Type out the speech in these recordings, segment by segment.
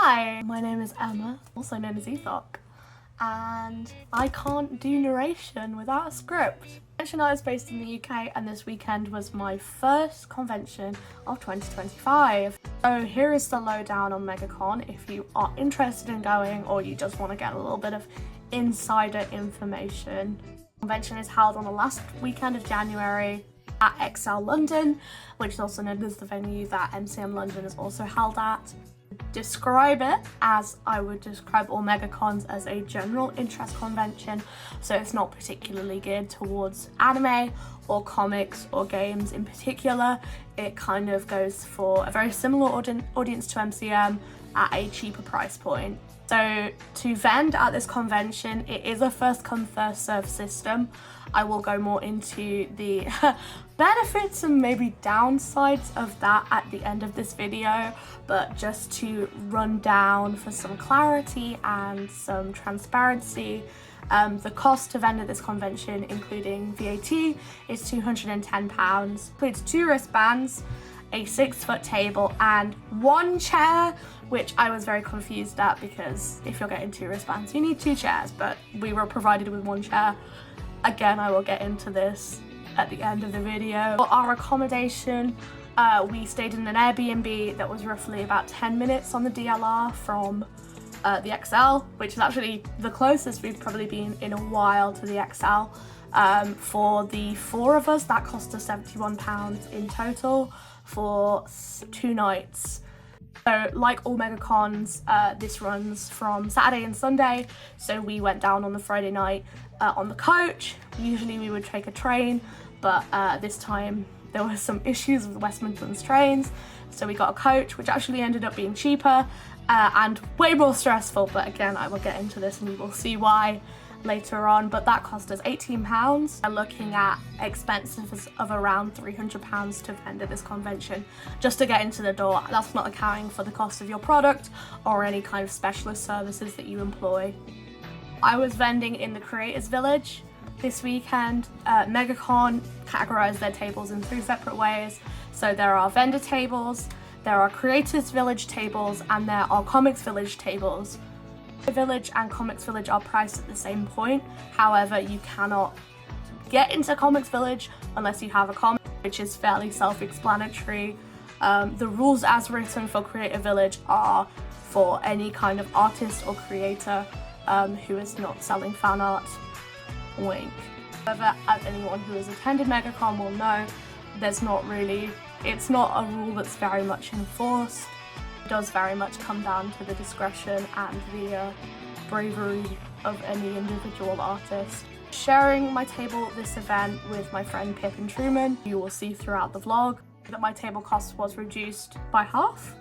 Hi, my name is Emma, also known as eethok, and I can't do narration without a script. Convention I was based in the UK, and this weekend was my first convention of 2025. So here is the lowdown on MEGACON if you are interested in going or you just want to get a little bit of insider information. The convention is held on the last weekend of January at EXCEL London, which is also known as the venue that MCM London is also held at. Describe it as I would describe all MEGACONs as a general interest convention, so it's not particularly geared towards anime or comics or games in particular. It kind of goes for a very similar audience to MCM at a cheaper price point. So to vend at this convention, it is a first come first serve system. I will go more into the benefits and maybe downsides of that at the end of this video, but just to run down for some clarity and some transparency, the cost to vend at this convention, including VAT, is £210. Includes 2 wristbands, a 6-foot table and 1 chair, which I was very confused at because if you're getting 2 wristbands you need 2 chairs, but we were provided with 1 chair. Again, I will get into this at the end of the video. For our accommodation, we stayed in an Airbnb that was roughly about 10 minutes on the DLR from the EXCEL, which is actually the closest we've probably been in a while to the EXCEL. For the 4 of us, that cost us £71 in total for 2 nights. So like all MEGACONs, this runs from Saturday and Sunday, so we went down on the Friday night on the coach. Usually we would take a train, but this time there were some issues with the West Midlands trains, so we got a coach, which actually ended up being cheaper and way more stressful, but again I will get into this and you will see why later on. But that cost us £18. I'm looking at expenses of around £300 to vend at this convention just to get into the door. That's not accounting for the cost of your product or any kind of specialist services that you employ. I was vending in the Creators Village this weekend. MEGACON categorised their tables in 3 separate ways. So there are vendor tables, there are Creators Village tables, and there are Comics Village tables. The Village and Comics Village are priced at the same point. However, you cannot get into Comics Village unless you have a comic, which is fairly self-explanatory. The rules as written for Creator Village are for any kind of artist or creator who is not selling fan art. Wink. However, as anyone who has attended MEGACON will know, it's not a rule that's very much enforced. It does very much come down to the discretion and the bravery of any individual artist. Sharing my table at this event with my friend Pip and Truman, you will see throughout the vlog that my table cost was reduced by half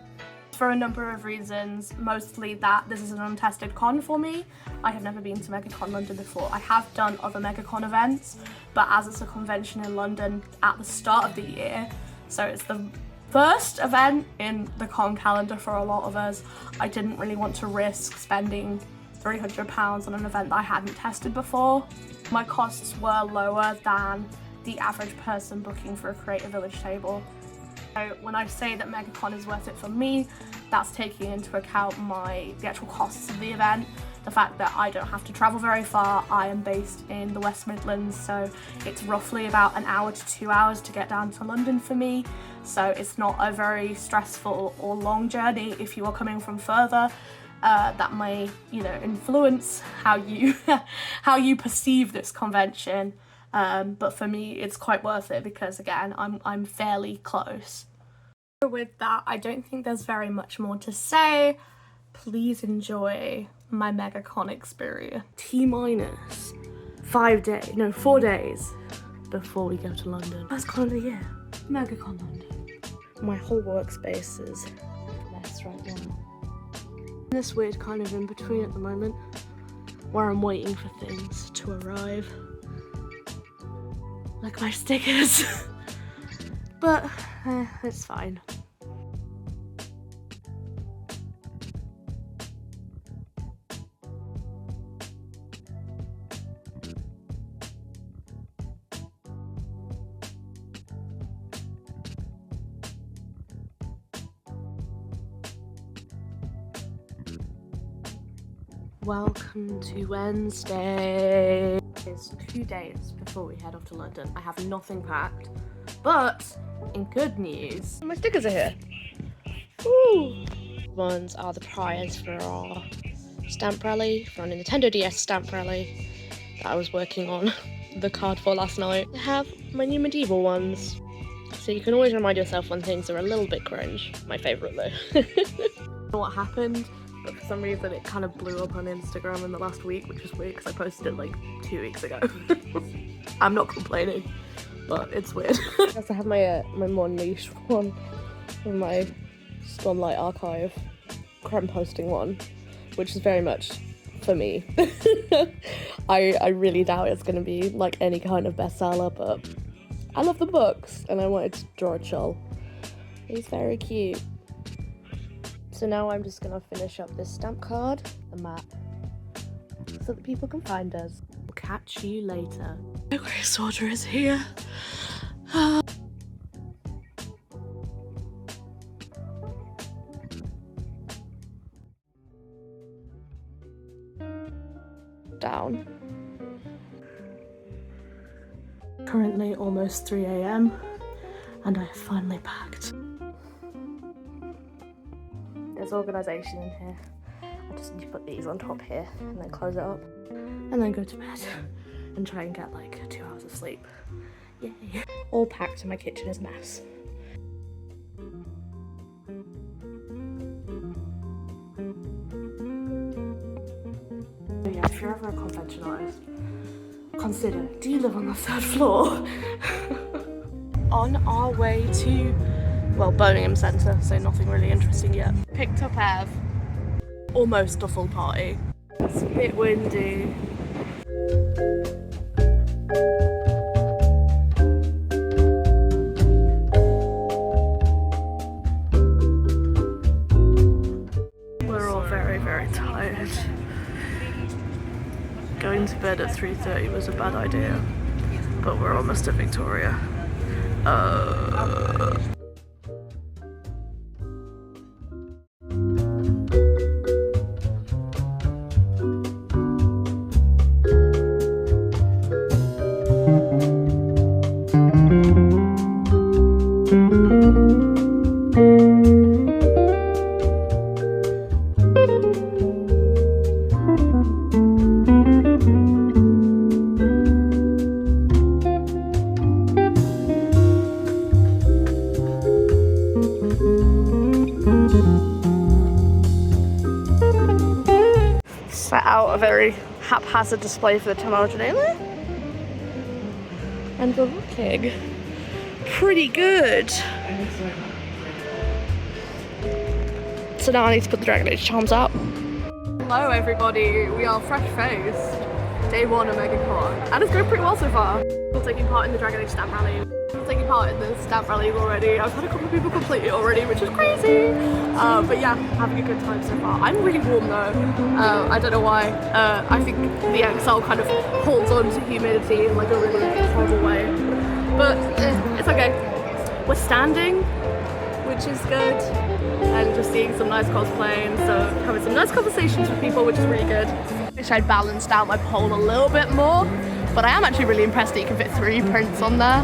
for a number of reasons, mostly that this is an untested con for me. I have never been to MEGACON London before. I have done other MEGACON events, but as it's a convention in London at the start of the year, so it's the first event in the con calendar for a lot of us, I didn't really want to risk spending £300 on an event that I hadn't tested before. My costs were lower than the average person booking for a Creator Village table. So when I say that MEGACON is worth it for me, that's taking into account the actual costs of the event, the fact that I don't have to travel very far. I am based in the West Midlands, so it's roughly about 1 hour to 2 hours to get down to London for me. So it's not a very stressful or long journey. If you are coming from further, that may, influence how you perceive this convention. But for me, it's quite worth it because again, I'm fairly close. With that, I don't think there's very much more to say. Please enjoy my MEGACON experience. T-minus 4 days before we go to London. First con of the year, MEGACON London. My whole workspace is a mess right now. This weird kind of in between at the moment where I'm waiting for things to arrive. Like my stickers. But it's fine. Welcome to Wednesday. It's 2 days before we head off to London. I have nothing packed, but in good news, my stickers are here. Woo! Ones are the prize for our stamp rally, for our Nintendo DS stamp rally that I was working on the card for last night. I have my new medieval ones, so you can always remind yourself when things are a little bit cringe. My favourite though. I don't know what happened, but for some reason it kind of blew up on Instagram in the last week, which is weird because I posted it like 2 weeks ago. I'm not complaining, but it's weird. I also have my my more niche one in my Stormlight archive, creme posting one, which is very much for me. I really doubt it's going to be like any kind of bestseller, but I love the books and I wanted to draw a Chol. He's very cute. So now I'm just gonna finish up this stamp card, the map, so that people can find us. We'll catch you later. The Grace Order is here. Down. Currently almost 3 AM and I have finally packed. There's organisation in here. I just need to put these on top here and then close it up and then go to bed and try and get like 2 hours of sleep. Yay. All packed and my kitchen is a mess. So yeah, if you're ever a convention artist, consider, do you live on the 3rd floor? On our way to, well, Birmingham Centre, so nothing really interesting yet. Picked up Ev. Almost a full party. It's a bit windy. We're all very, very tired. Going to bed at 3:30 was a bad idea, but we're almost at Victoria. Set out a very haphazard display for the tomorrow today, and we're looking pretty good. So now I need to put the Dragon Age charms out. Hello everybody, we are fresh-faced. Day 1 of MEGACON, and it's going pretty well so far. We're taking part in the Dragon Age stamp rally. We're taking part in the stamp rally already. I've had a couple of people complete it already, which is crazy. But yeah, having a good time so far. I'm really warm though. I don't know why. I think the XL kind of holds on to humidity in like a really horrible way. But it's okay. We're standing, which is good. And just seeing some nice cosplay and so having some nice conversations with people, which is really good. Wish I'd balanced out my pole a little bit more, but I am actually really impressed that you can fit 3 prints on there.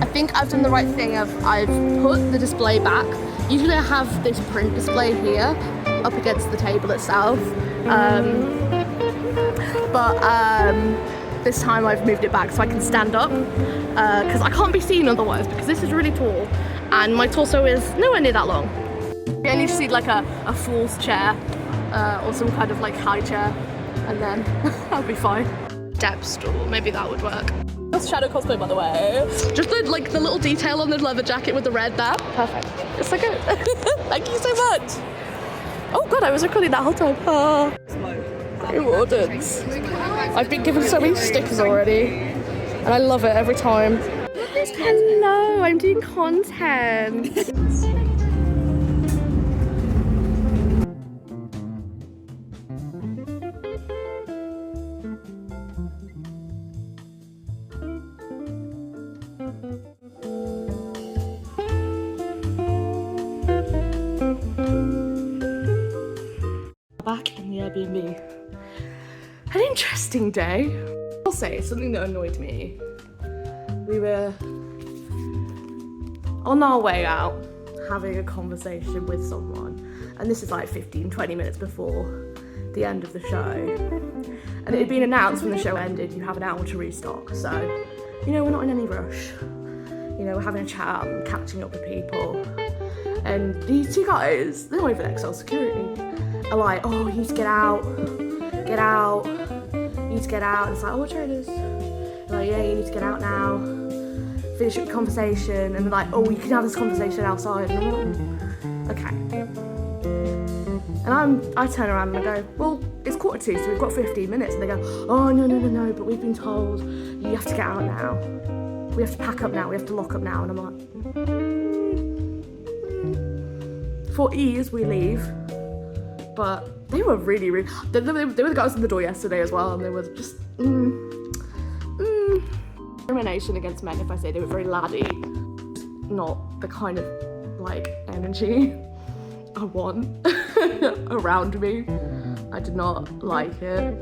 I think I've done the right thing of I've put the display back. Usually I have this print display here up against the table itself, but this time I've moved it back so I can stand up because I can't be seen otherwise because this is really tall and my torso is nowhere near that long. I need to see like a fool's chair or some kind of like high chair and then I'll be fine. Step stool, maybe that would work. That's shadow cosplay, by the way. Just the little detail on the leather jacket with the red there. Perfect. It's so good. Thank you so much. Oh god, I was recording that whole time. Very Wardens. I've been given so many stickers already, and I love it every time. Hello, I'm doing content. back in the Airbnb. An interesting day. I'll say something that annoyed me. We were on our way out having a conversation with someone, and this is like 15-20 minutes before the end of the show, and it had been announced when the show ended you have an hour to restock, so you know, we're not in any rush, you know, we're having a chat and catching up with people, and these two guys, they're not even XL security, are like, oh, you need to get out, you need to get out, and it's like, oh, what traders? They're like, yeah, you need to get out now, finish up the conversation, and they're like, oh, you can have this conversation outside, and I'm like, okay. And I turn around and I go, well, it's 1:45, so we've got 15 minutes. And they go, oh, no, but we've been told you have to get out now. We have to pack up now, we have to lock up now. And I'm like, for ease, we leave. But they were really rude. They were the guys in the door yesterday as well, and they were just, discrimination against men if I say they were very laddie. Not the kind of, like, energy I want around me. I did not like it.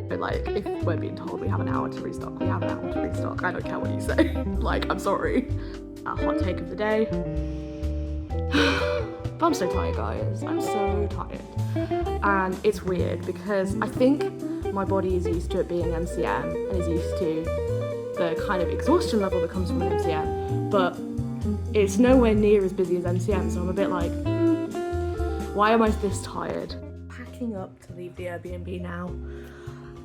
But like, if we're being told we have an hour to restock, we have an hour to restock. I don't care what you say. Like, I'm sorry. A hot take of the day. But I'm so tired, guys. I'm so tired. And it's weird because I think my body is used to it being MCM and is used to the kind of exhaustion level that comes from an MCM, but it's nowhere near as busy as MCM, so I'm a bit like, why am I this tired? Packing up to leave the Airbnb now.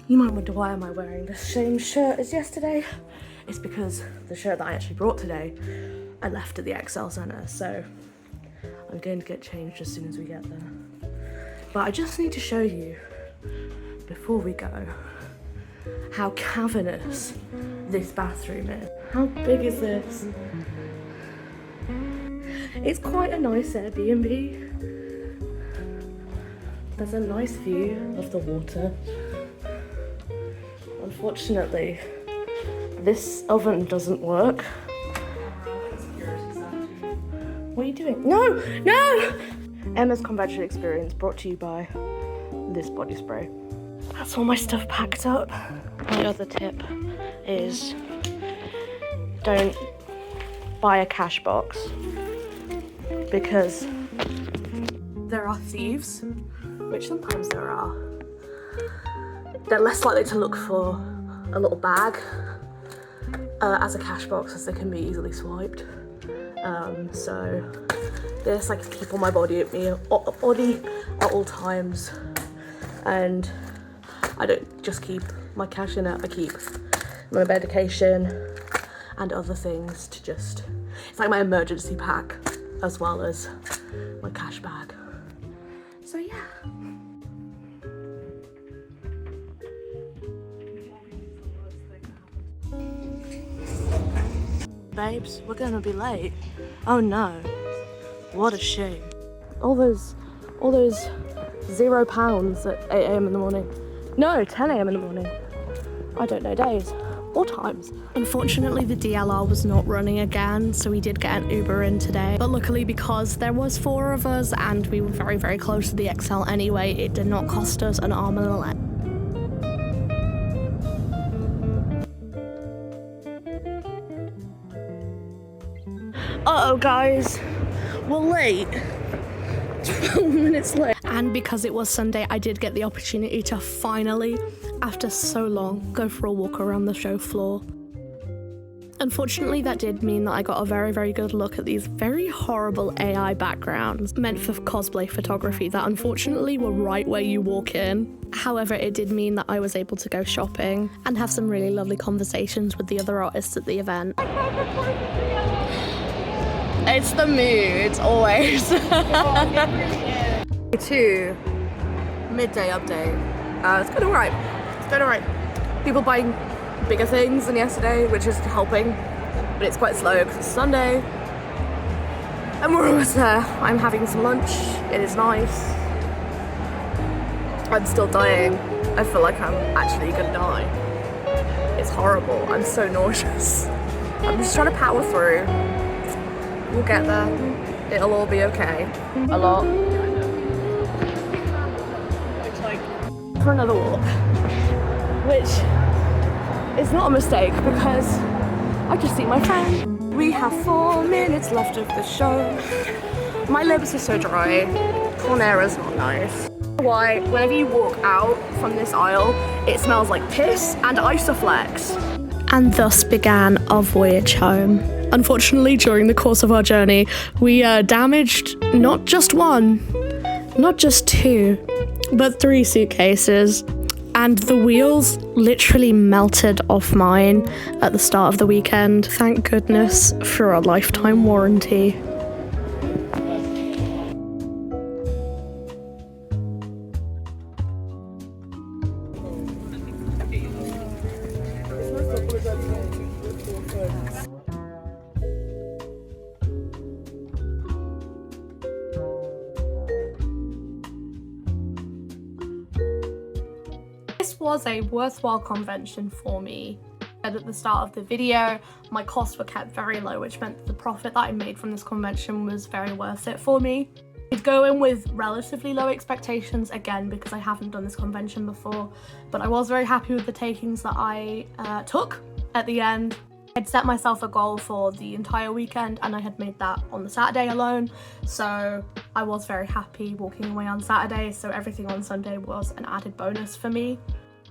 You might wonder, why am I wearing the same shirt as yesterday? It's because the shirt that I actually brought today, I left at the XL Centre, so I'm going to get changed as soon as we get there. But I just need to show you, before we go, how cavernous this bathroom is. How big is this? It's quite a nice Airbnb. There's a nice view of the water. Unfortunately, this oven doesn't work. What are you doing? No! Emma's convention experience brought to you by this body spray. That's all my stuff packed up. My other tip is don't buy a cash box because there are thieves, which sometimes there are. They're less likely to look for a little bag as a cash box, as they can be easily swiped. So this I can keep on my body at all times, and I don't just keep my cash in it, I keep my medication and other things to just, it's like my emergency pack as well as my cash bag. So yeah. Babes, we're gonna be late. Oh no, what a shame. All those £0 at 8 AM in the morning. No, 10 AM in the morning. I don't know days or times. Unfortunately, the DLR was not running again, so we did get an Uber in today. But luckily, because there was 4 of us and we were very, very close to the XL anyway, it did not cost us an arm and a leg. Uh-oh, guys. We're late. 12 minutes late. And because it was Sunday, I did get the opportunity to finally, after so long, go for a walk around the show floor. Unfortunately, that did mean that I got a very, very good look at these very horrible AI backgrounds meant for cosplay photography that unfortunately were right where you walk in. However, it did mean that I was able to go shopping and have some really lovely conversations with the other artists at the event. It's the mood, always. 2 midday update. It's going alright. It's going alright. People buying bigger things than yesterday, which is helping, but it's quite slow because it's Sunday. And we're almost there. I'm having some lunch. It is nice. I'm still dying. I feel like I'm actually gonna die. It's horrible. I'm so nauseous. I'm just trying to power through. We'll get there. It'll all be okay. A lot. for another walk, which is not a mistake because I just see my friend. We have 4 minutes left of the show. My lips are so dry. Cornera's not nice. Why, whenever you walk out from this aisle, it smells like piss and Isoflex. And thus began our voyage home. Unfortunately, during the course of our journey, we damaged not just 1, not just 2, but 3 suitcases. And the wheels literally melted off mine at the start of the weekend. Thank goodness for a lifetime warranty. This was a worthwhile convention for me. At the start of the video, my costs were kept very low, which meant that the profit that I made from this convention was very worth it for me. I'd go in with relatively low expectations, again, because I haven't done this convention before, but I was very happy with the takings that I took at the end. I'd set myself a goal for the entire weekend and I had made that on the Saturday alone, so I was very happy walking away on Saturday, so everything on Sunday was an added bonus for me.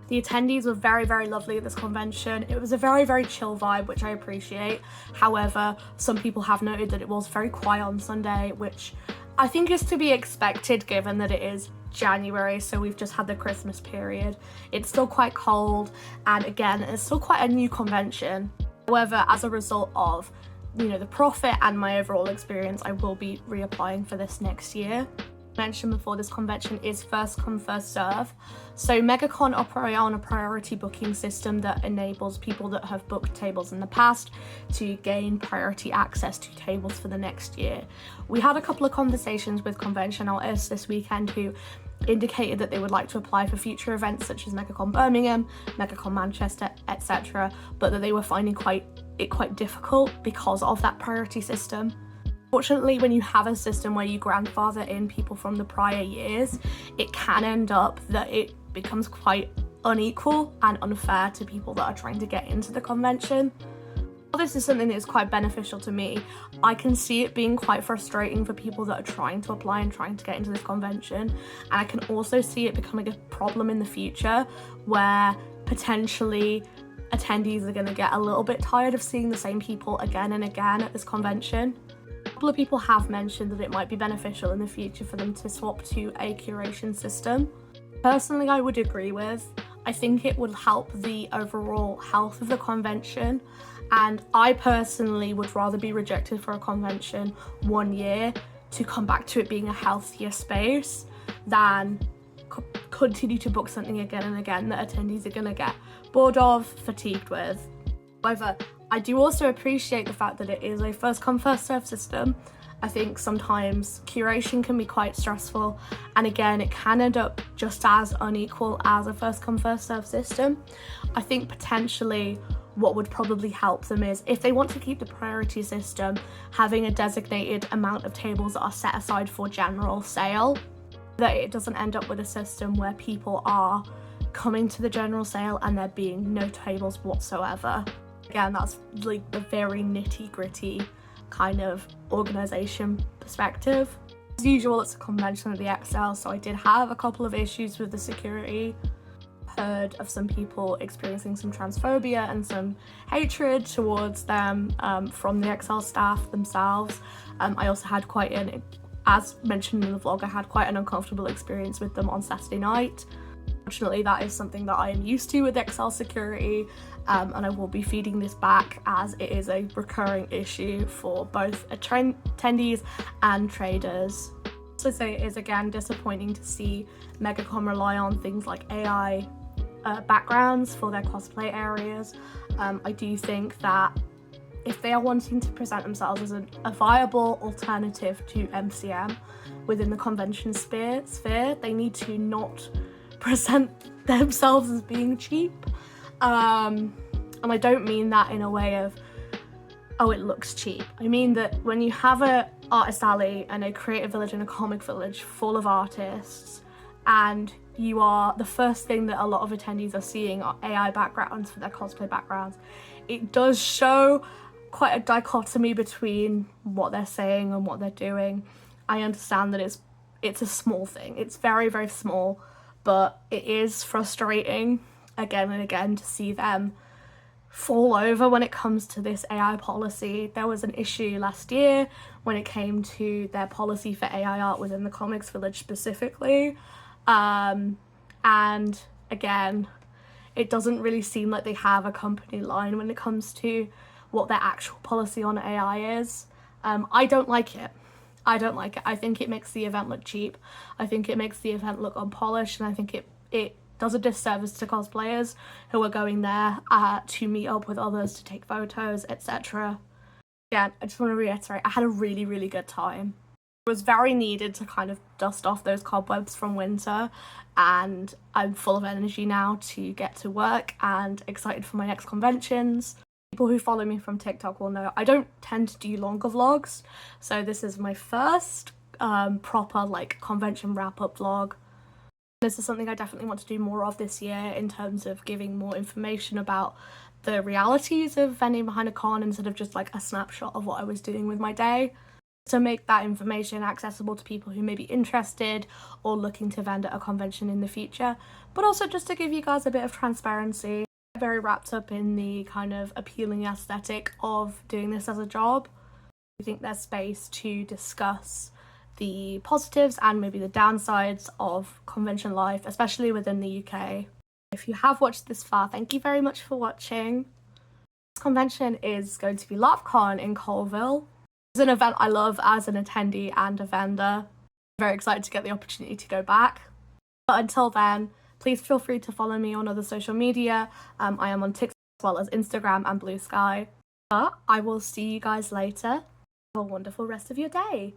The attendees were very, very lovely at this convention. It was a very, very chill vibe, which I appreciate. However, some people have noted that it was very quiet on Sunday, which I think is to be expected given that it is January, so we've just had the Christmas period. It's still quite cold, and again, it's still quite a new convention. However, as a result of, the profit and my overall experience, I will be reapplying for this next year. Mentioned before, this convention is first come first serve, so MegaCon operate on a priority booking system that enables people that have booked tables in the past to gain priority access to tables for the next year. We had a couple of conversations with convention artists this weekend who indicated that they would like to apply for future events such as MegaCon Birmingham, MegaCon Manchester, etc., but that they were finding it quite difficult because of that priority system. Fortunately, when you have a system where you grandfather in people from the prior years, it can end up that it becomes quite unequal and unfair to people that are trying to get into the convention. While this is something that is quite beneficial to me, I can see it being quite frustrating for people that are trying to apply and trying to get into this convention, and I can also see it becoming a problem in the future where potentially attendees are going to get a little bit tired of seeing the same people again and again at this convention. A couple of people have mentioned that it might be beneficial in the future for them to swap to a curation system. Personally, I would agree with. I think it would help the overall health of the convention, and I personally would rather be rejected for a convention 1 year to come back to it being a healthier space than continue to book something again and again that attendees are going to get bored of, fatigued with. However, I do also appreciate the fact that it is a first come first serve system. I think sometimes curation can be quite stressful, and again, it can end up just as unequal as a first come first serve system. I think potentially what would probably help them is, if they want to keep the priority system, having a designated amount of tables that are set aside for general sale, that it doesn't end up with a system where people are coming to the general sale and there being no tables whatsoever. Again, that's like a very nitty-gritty kind of organisation perspective. As usual, it's a convention at the XL, so I did have a couple of issues with the security. Heard of some people experiencing some transphobia and some hatred towards them from the XL staff themselves. I also had as mentioned in the vlog, I had quite an uncomfortable experience with them on Saturday night. Unfortunately, that is something that I am used to with XL security, and I will be feeding this back as it is a recurring issue for both attendees and traders. So it is again disappointing to see MegaCon rely on things like AI backgrounds for their cosplay areas. I do think that if they are wanting to present themselves as a viable alternative to MCM within the convention sphere, they need to not present themselves as being cheap. And I don't mean that in a way of, oh, it looks cheap. I mean that when you have a artist alley and a creative village and a comic village full of artists, and you are the first thing that a lot of attendees are seeing are AI backgrounds for their cosplay backgrounds, it does show quite a dichotomy between what they're saying and what they're doing. I understand that it's a small thing. It's very, very small, but it is frustrating again and again to see them fall over when it comes to this AI policy. There was an issue last year when it came to their policy for AI art within the comics village specifically. And again, it doesn't really seem like they have a company line when it comes to what their actual policy on AI is. I don't like it. I don't like it. I think it makes the event look cheap. I think it makes the event look unpolished, and I think it does a disservice to cosplayers who are going there to meet up with others, to take photos, etc. Again, I just want to reiterate, I had a really, really good time. It was very needed to kind of dust off those cobwebs from winter, and I'm full of energy now to get to work and excited for my next conventions. People who follow me from TikTok will know I don't tend to do longer vlogs, so this is my first proper like convention wrap-up vlog. This is something I definitely want to do more of this year in terms of giving more information about the realities of vending behind a con instead of just like a snapshot of what I was doing with my day. To make that information accessible to people who may be interested or looking to vend at a convention in the future, but also just to give you guys a bit of transparency. I'm very wrapped up in the kind of appealing aesthetic of doing this as a job. I think there's space to discuss the positives and maybe the downsides of convention life, especially within the UK. If you have watched this far, thank you very much for watching. This convention is going to be LARPCon in Colville. It's an event I love as an attendee and a vendor. I'm very excited to get the opportunity to go back. But until then, please feel free to follow me on other social media. I am on TikTok as well as Instagram and BSky. But I will see you guys later. Have a wonderful rest of your day.